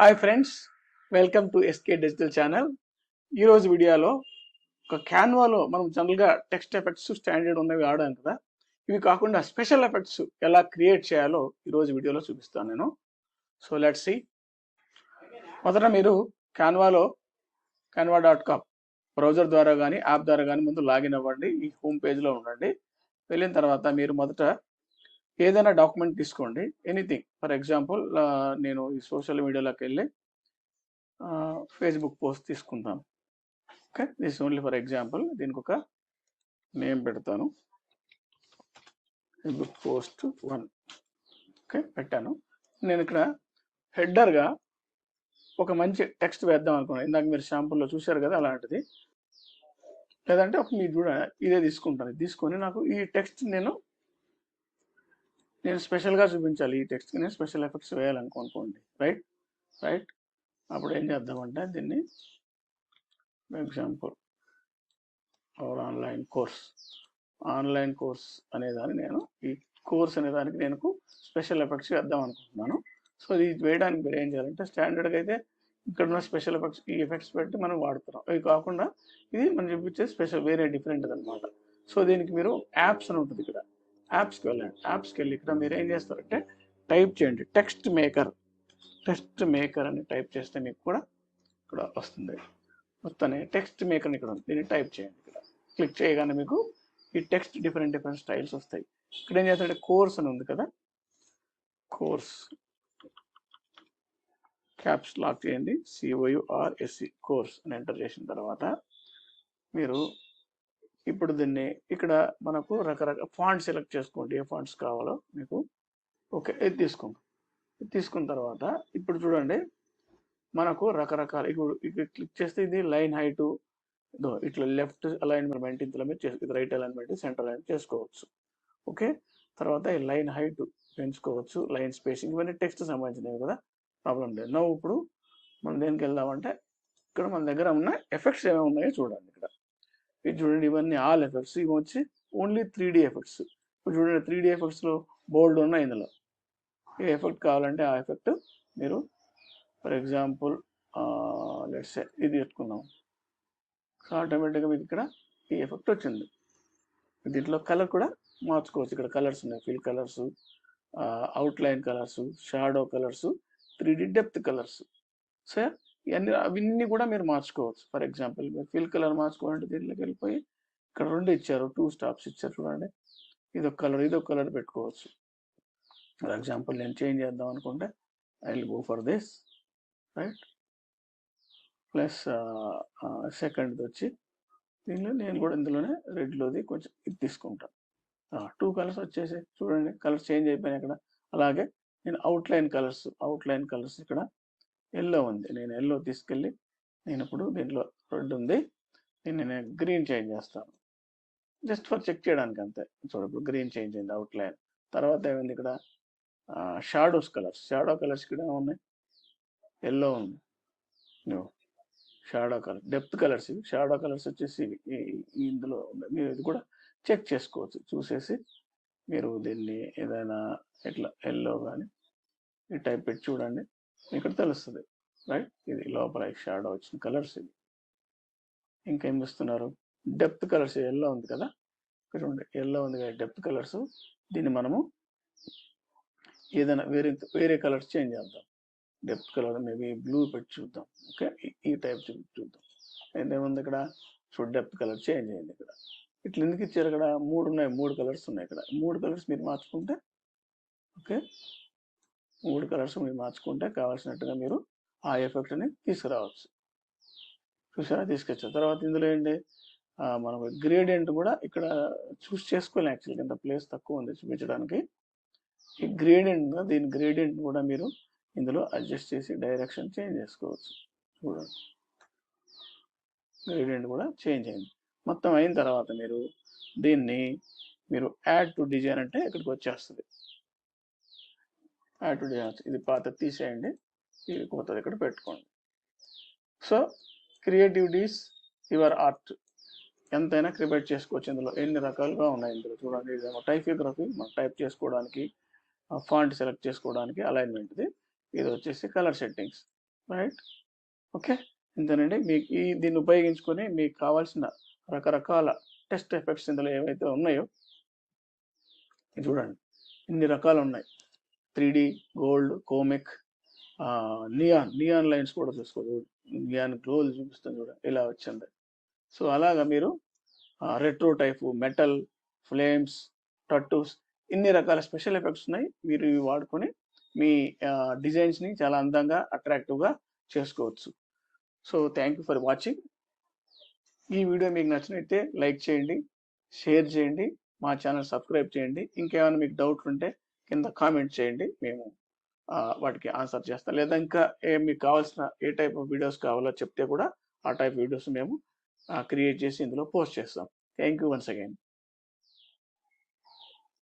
Hi friends, welcome to SK digital channel. ఈరోజు వీడియోలో ఒక క్యాన్వాలో మనం జనరల్గా టెక్స్ట్ ఎఫెక్ట్స్ స్టాండర్డ్ ఉన్నవి వాడాం కదా. ఇవి కాకుండా స్పెషల్ ఎఫెక్ట్స్ ఎలా క్రియేట్ చేయాలో ఈరోజు వీడియోలో చూపిస్తాను నేను. So let's see. మొదట మీరు canva.com బ్రౌజర్ ద్వారా కానీ యాప్ ద్వారా కానీ ముందు లాగిన్ అవ్వండి. ఈ హోమ్ పేజ్లో ఉండండి. వెళ్ళిన తర్వాత మీరు మొదట ఏదైనా డాక్యుమెంట్ తీసుకోండి, ఎనీథింగ్. ఫర్ ఎగ్జాంపుల్ నేను ఈ సోషల్ మీడియాలోకి వెళ్ళి ఫేస్బుక్ పోస్ట్ తీసుకుంటాను. Okay, this only for example. దీనికి ఒక నేమ్ పెడతాను, ఫేస్బుక్ పోస్ట్ 1. ఓకే, పెట్టాను. నేను ఇక్కడ హెడర్గా ఒక మంచి టెక్స్ట్ వేద్దాం అనుకున్నాను. ఇందాక మీరు షాంపుల్లో చూశారు కదా, అలాంటిది. లేదంటే ఒక మీరు చూడ ఇదే తీసుకుంటాను. తీసుకొని నాకు ఈ టెక్స్ట్ నేను స్పెషల్గా చూపించాలి. ఈ టెక్స్ట్కి నేను స్పెషల్ ఎఫెక్ట్స్ వేయాలనుకోండి. రైట్. అప్పుడు ఏం చేద్దామంటే దీన్ని ఎగ్జాంపుల్ అవర్ ఆన్లైన్ కోర్స్ అనేదాన్ని నేను ఈ కోర్స్ అనేదానికి నేను స్పెషల్ ఎఫెక్ట్స్ వేద్దాం అనుకుంటున్నాను. సో ఇది వేయడానికి మీరు ఏం చేయాలంటే స్టాండర్డ్గా అయితే ఇక్కడ ఉన్న స్పెషల్ ఎఫెక్ట్స్, ఈ ఎఫెక్ట్స్ పెట్టి మనం వాడుతున్నాం. ఇవి కాకుండా ఇది మనం చూపించే స్పెషల్ వేరే డిఫరెంట్ అనమాట. సో దీనికి మీరు యాప్స్ అని ఉంటుంది. ఇక్కడ యాప్స్కి వెళ్ళండి. యాప్స్కి వెళ్ళి ఇక్కడ మీరు ఏం చేస్తారంటే టైప్ చేయండి టెక్స్ట్ మేకర్ అని టైప్ చేస్తే మీకు కూడా ఇక్కడ వస్తుంది. మొత్తాన్ని టెక్స్ట్ మేకర్ ఇక్కడ ఉంది, దీన్ని టైప్ చేయండి. ఇక్కడ క్లిక్ చేయగానే మీకు ఈ టెక్స్ట్ డిఫరెంట్ స్టైల్స్ వస్తాయి. ఇక్కడ ఏం చేస్తారంటే కోర్స్ అని ఉంది కదా, కోర్స్ క్యాప్స్ లాక్ చేయండి, COURSE కోర్స్ అని ఎంటర్ చేసిన తర్వాత మీరు ఇప్పుడు దీన్ని ఇక్కడ మనకు రకరకాల ఫాంట్ సెలెక్ట్ చేసుకోండి, ఏ ఫాంట్స్ కావాలో మీకు. ఓకే, ఇది తీసుకోండి. ఇది తీసుకున్న తర్వాత ఇప్పుడు చూడండి మనకు రకరకాల ఇప్పుడు క్లిక్ చేస్తే ఇది లైన్ హైటు ఇట్లా లెఫ్ట్ అలైన్మెంట్ ఇందులో మీరు రైట్ అలైన్మెంట్, సెంటర్ అలైన్మెంట్ చేసుకోవచ్చు. ఓకే, తర్వాత ఈ లైన్ హైట్ పెంచుకోవచ్చు, లైన్ స్పేసింగ్, ఇవన్నీ టెక్స్ట్ సంబంధించినవి కదా, ప్రాబ్లం లేదు. నవ్వు ఇప్పుడు మనం దేనికి వెళ్దామంటే ఇక్కడ మన దగ్గర ఉన్న ఎఫెక్ట్స్ ఏమేమి ఉన్నాయో చూడండి. ఇక్కడ ఇది చూడండి, ఇవన్నీ ఆల్ ఎఫెక్ట్స్. ఇవి వచ్చి ఓన్లీ 3D ఎఫెక్ట్స్. ఇప్పుడు చూడండి 3D ఎఫెక్ట్స్లో బోల్డ్ ఉన్నాయి. ఇందులో ఏ ఎఫెక్ట్ కావాలంటే ఆ ఎఫెక్ట్ మీరు ఫర్ ఎగ్జాంపుల్ లెట్స్ సే ఇది పెట్టుకుందాం. సో ఆటోమేటిక్గా మీకు ఇక్కడ ఈ ఎఫెక్ట్ వచ్చింది. దీంట్లో కలర్ కూడా మార్చుకోవచ్చు. ఇక్కడ కలర్స్ ఉన్నాయి, fill colours, outline colours, shadow colours, 3D depth colours. So అవన్నీ కూడా మీరు మార్చుకోవచ్చు. ఫర్ ఎగ్జాంపుల్ మీరు ఫిల్ కలర్ మార్చుకోవాలంటే దీంట్లోకి వెళ్ళిపోయి ఇక్కడ 2 ఇచ్చారు, 2 స్టాప్స్ ఇచ్చారు చూడండి. ఇదొక కలర్ పెట్టుకోవచ్చు. ఫర్ ఎగ్జాంపుల్ నేను చేంజ్ చేద్దాం అనుకుంటే I will go for this. Right, plus సెకండ్ది వచ్చి దీనిలో నేను కూడా ఇందులోనే రెడ్లోది కొంచెం ఇది తీసుకుంటాను. 2 కలర్స్ వచ్చేసి చూడండి, కలర్స్ చేంజ్ అయిపోయినాయి ఇక్కడ. అలాగే నేను అవుట్లైన్ కలర్స్ ఇక్కడ ఎల్లో ఉంది, నేను ఎల్లో తీసుకెళ్ళి నేను ఇప్పుడు దీంట్లో రెడ్ ఉంది, నేను గ్రీన్ చేంజ్ చేస్తాను జస్ట్ ఫర్ చెక్ చేయడానికి అంతే. చూడ ఇప్పుడు గ్రీన్ చేంజ్ అయింది అవుట్లైన్. తర్వాత ఏమైంది ఇక్కడ షాడో కలర్స్ ఇక్కడ ఉన్నాయి, ఎల్లో ఉంది, షాడో కలర్, డెప్త్ కలర్స్. ఇవి షాడో కలర్స్ వచ్చేసి ఇందులో మీరు ఇది కూడా చెక్ చేసుకోవచ్చు. చూసేసి మీరు దీన్ని ఏదైనా ఇట్లా ఎల్లో కానీ ఈ టైప్ పెట్టి చూడండి, ఇక్కడ తెలుస్తుంది. రైట్, ఇది లోపల షాడో వచ్చిన కలర్స్. ఇది ఇంకేం చేస్తున్నారు, డెప్త్ కలర్స్ ఎల్లో ఉంది కదా, ఇక్కడ చూడండి ఎల్లో ఉంది కదా డెప్త్ కలర్స్. దీన్ని మనము ఏదైనా వేరే కలర్స్ చేంజ్ చేద్దాం. డెప్త్ కలర్ మేబీ బ్లూ పెట్టి చూద్దాం. ఓకే, ఈ టైప్ చూద్దాం. ఏముంది ఇక్కడ చూడు, డెప్త్ కలర్ చేంజ్ అయింది. ఇక్కడ ఇట్లా ఎందుకు ఇచ్చారు, ఇక్కడ 3 కలర్స్ ఉన్నాయి. ఇక్కడ 3 కలర్స్ మీరు మార్చుకుంటే, ఓకే 3 కలర్స్ మీరు మార్చుకుంటే కావాల్సినట్టుగా మీరు ఆ ఎఫెక్ట్ని తీసుకురావచ్చు. చూసారా, తీసుకొచ్చారు. తర్వాత ఇందులో ఏంటి మనం గ్రేడియంట్ కూడా ఇక్కడ చూస్ చేసుకోవాలి. యాక్చువల్గా ఇంత ప్లేస్ తక్కువ ఉంది చూపించడానికి. ఈ దీని గ్రేడియంట్ కూడా మీరు ఇందులో అడ్జస్ట్ చేసి డైరెక్షన్ చేంజ్ చేసుకోవచ్చు. చూడండి, గ్రేడియంట్ కూడా చేంజ్ అయింది. మొత్తం అయిన తర్వాత దీన్ని మీరు యాడ్ టు డిజైన్ అంటే ఇక్కడికి వచ్చేస్తుంది. యాడ్ టు డిజైన్, ఇది పాత తీసేయండి, ఇది కొత్తది ఇక్కడ పెట్టుకోండి. So creativities your art. ఎంతైనా క్రియేట్ చేసుకోవచ్చు. ఇందులో ఎన్ని రకాలుగా ఉన్నాయి. ఇందులో చూడండి, ఇదేమో టైపోగ్రఫీ, మనం టైప్ చేసుకోవడానికి, ఫాంట్ సెలెక్ట్ చేసుకోవడానికి అలైన్మెంట్ది. ఇది వచ్చేసి కలర్ సెట్టింగ్స్. రైట్. ఓకే. ఇంతేనండి. మీకు దీన్ని ఉపయోగించుకొని మీకు కావాల్సిన రకరకాల టెస్ట్ ఎఫెక్ట్స్ ఇందులో ఏవైతే ఉన్నాయో చూడండి. ఇన్ని రకాలున్నాయి. 3D, గోల్డ్, కోమిక్, నియాన్ లైన్స్ కూడా చూసుకోవచ్చు. నియాన్ గ్లోలు చూపిస్తాను చూడండి. ఇలా వచ్చింది. సో అలాగా మీరు రెట్రో టైపు, మెటల్, ఫ్లేమ్స్, టట్టూస్ ఇన్ని రకాల స్పెషల్ ఎఫెక్ట్స్ ఉన్నాయి. మీరు ఇవి వాడుకొని మీ డిజైన్స్ని చాలా అందంగా అట్రాక్టివ్గా చేసుకోవచ్చు. So thank you for watching. ఈ వీడియో మీకు నచ్చినట్లయితే లైక్ చేయండి, షేర్ చేయండి, మా ఛానల్ సబ్స్క్రైబ్ చేయండి. ఇంకేమైనా మీకు డౌట్ ఉంటే కింద కామెంట్ చేయండి, మేము వాటికి ఆన్సర్ చేస్తాం. లేదా ఇంకా మీకు కావాల్సిన ఏ టైప్ ఆఫ్ వీడియోస్ కావాలో చెప్తే కూడా ఆ టైప్ వీడియోస్ మేము క్రియేట్ చేసి ఇందులో పోస్ట్ చేస్తాం. Thank you once again.